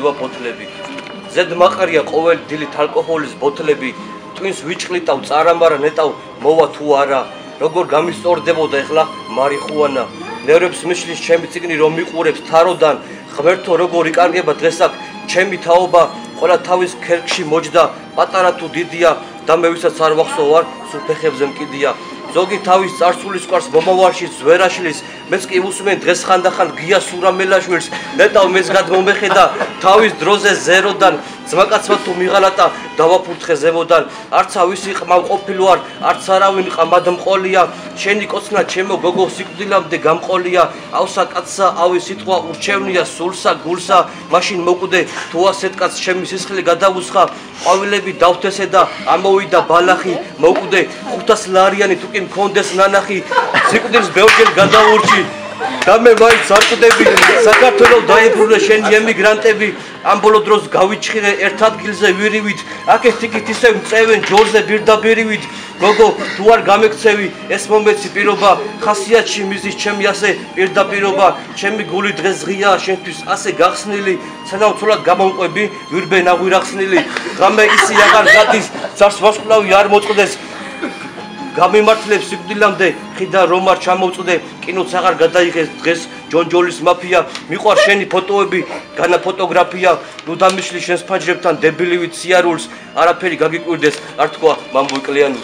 მიდივა ფოთლები ზედ მაყარია ყოველი დილით ალკოჰოლის ბოთლები twins ვიჭყლიტავ წარამარა ნეტავ მოვა თუ არა როგორ გამისწორდებოდა ეხლა მარიხუანა ნერვებს მიშლის ჩემი ციგნი რომ მიყურებს თაროდან ღმერთო როგორ იკარგება დღეს აქ ჩემი თაობა ყველა თავის ქერქში მოჯდა პატარა თუ დიდია და მე ვისაც არ ვახსოვ ვარ სულ ფეხებზე მკიდია ზოგი თავის წარსულის ყარს მომავალში ზვერაშლის მეც კი უსმენ დღეს ხანდახან გია სურამელაშვილს ნეტავ მეც გადმომეხედა თავის დროზე ზეროდან ძმაკაცმა თუ მიღალატა დავაფურთხე ზემოდან არცა ვისი ყმავ ყოფილ ვარ არც არავინ ყმად მყოლია შენი კოცნა ჩემო გოგო სიკვდილამდე გამყოლია ავსა კაცსა ავი სიტყვა ურჩევნია სულსა გულსა მაშინ მოკვდე თუ ასეთ კაცს ჩემი სისხლი გადავუსხა ყვავილები დავთესე და ამოვიდა ბალახი მოკვდე 500 ლარიანი თუ კი მქონდეს ნანახი სიკვდილს ბევრჯერ გადავურჩი და მე მაინც არ კვდები საქართველოს დაებრუნე შენი ემიგრანტები ამ ბოლო დროს გავიჩხირე ერთ ადგილზე ვირივით აქეთ-იქით ისევ მწევენ ჯორზე ბირდაბირივით გოგო თუ არ გამექცევი ეს მომეცი პირობა ხასიათში მიზის ჩემი ასე პირდაპირობა ჩემი გული დღეს ღია შენთვის ასე გახსნილი სანამ ცოლად გამომყვები ვირბე ნაღვირახსნილი ღამე ისი აღარ გადის ძარს ვასკვლავი არ მოწყდეს გამიმართლებს სიკვდილამდე ხიდა რომ არ ჩამოვწდე კინოც აღარ გადაიღეს დღეს ჯონჯოლის მაფია მიყვარ შენი ფოტოები განა ფოტოგრაფია ნუ დამიშლი შენს ფანჯრებთან დებილივით სიარულს არაფერი გაგიკვირდეს არ თქვა მამბუკლიანის